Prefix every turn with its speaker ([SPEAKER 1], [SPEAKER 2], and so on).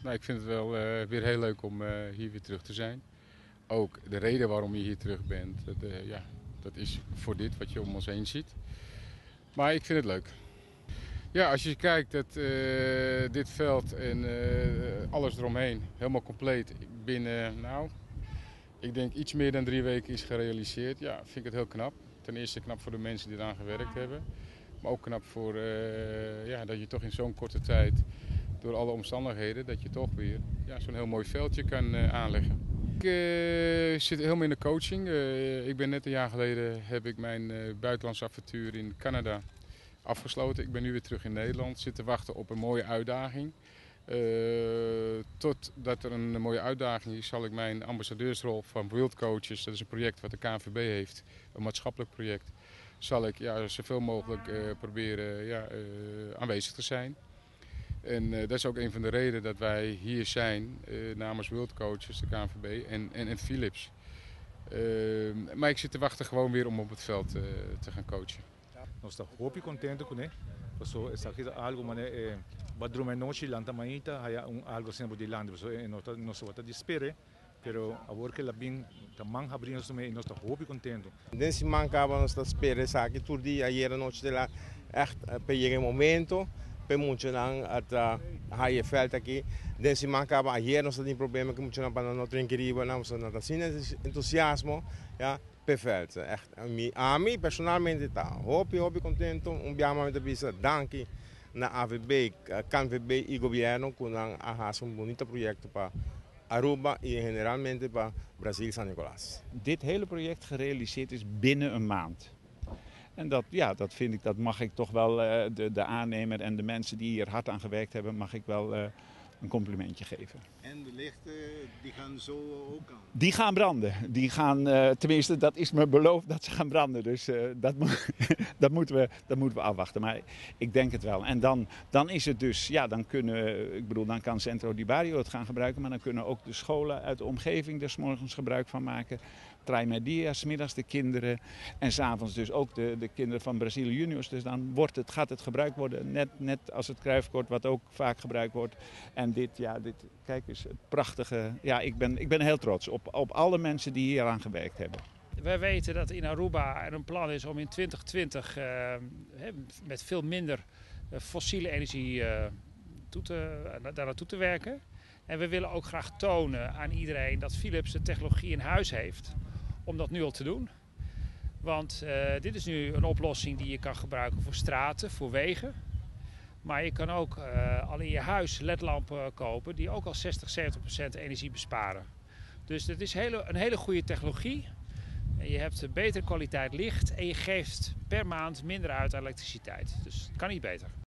[SPEAKER 1] Nou, ik vind het wel weer heel leuk om hier weer terug te zijn. Ook de reden waarom je hier terug bent, dat is voor dit wat je om ons heen ziet. Maar ik vind het leuk. Ja, als je kijkt dat dit veld en alles eromheen, helemaal compleet, binnen, nou, ik denk iets meer dan 3 weken is gerealiseerd. Ja, vind ik het heel knap. Ten eerste knap voor de mensen die eraan gewerkt hebben. Maar ook knap voor dat je toch in zo'n korte tijd, door alle omstandigheden, dat je toch weer zo'n heel mooi veldje kan aanleggen. Ik zit helemaal in de coaching. Ik ben net een jaar geleden heb ik mijn buitenlandse avontuur in Canada afgesloten. Ik ben nu weer terug in Nederland. Zit te wachten op een mooie uitdaging. Totdat er een mooie uitdaging is, zal ik mijn ambassadeursrol van World Coaches, dat is een project wat de KNVB heeft, een maatschappelijk project, zal ik zoveel mogelijk proberen aanwezig te zijn. En dat is ook een van de redenen dat wij hier zijn namens World Coaches, de KNVB en Philips. Maar ik zit te wachten gewoon weer om op het veld te gaan coachen.
[SPEAKER 2] Nós estamos muito contentes com isso. Pessoal, isso aqui é algo, mas badrum é noite lá também tá, há algo assim de land, pessoal, nós só vamos esperar, pero agora que lá bem, também abrimos também, nós estamos muito contentes.
[SPEAKER 3] Nesse mancava nós estamos esperando, sabe, tudo dia, ayer noite lá, echt, peguei momento, pe muito lang at high veld aqui. Nesse mancava ayer nós temos problema que muito lang para não trinqueriba, nós não tá sin entusiasmo, ja. Perfeito, echt. A mim personalmente está hobby contento, obviamente precisa danke na AVB, KNVB e governo que han um bonito projeto para Aruba en generalmente para Brazil San Nicolás.
[SPEAKER 4] Dit hele project gerealiseerd is binnen een maand. En dat vind ik, dat mag ik toch wel de aannemer en de mensen die hier hard aan gewerkt hebben, mag ik wel een complimentje geven.
[SPEAKER 5] En de lichten die gaan zo ook aan?
[SPEAKER 4] Die gaan branden. Die gaan, tenminste, dat is me beloofd dat ze gaan branden. Dus dat moeten we afwachten. Maar ik denk het wel. En dan is het dus, dan kan Centro Di Barrio het gaan gebruiken. Maar dan kunnen ook de scholen uit de omgeving er 's morgens gebruik van maken. Trimedia, 's middags de kinderen. En 's avonds dus ook de kinderen van Brazil Juniors. Dus dan gaat het gebruikt worden. Net als het Cruijffkort, wat ook vaak gebruikt wordt. En dit, kijk eens, het prachtige. Ja, ik ben heel trots op alle mensen die hier aan gewerkt hebben.
[SPEAKER 6] Wij weten dat in Aruba er een plan is om in 2020 met veel minder fossiele energie daar naartoe te werken. En we willen ook graag tonen aan iedereen dat Philips de technologie in huis heeft om dat nu al te doen. Want dit is nu een oplossing die je kan gebruiken voor straten, voor wegen. Maar je kan ook al in je huis ledlampen kopen die ook al 60-70% energie besparen. Dus het is een hele goede technologie. Je hebt betere kwaliteit licht en je geeft per maand minder uit aan elektriciteit. Dus het kan niet beter.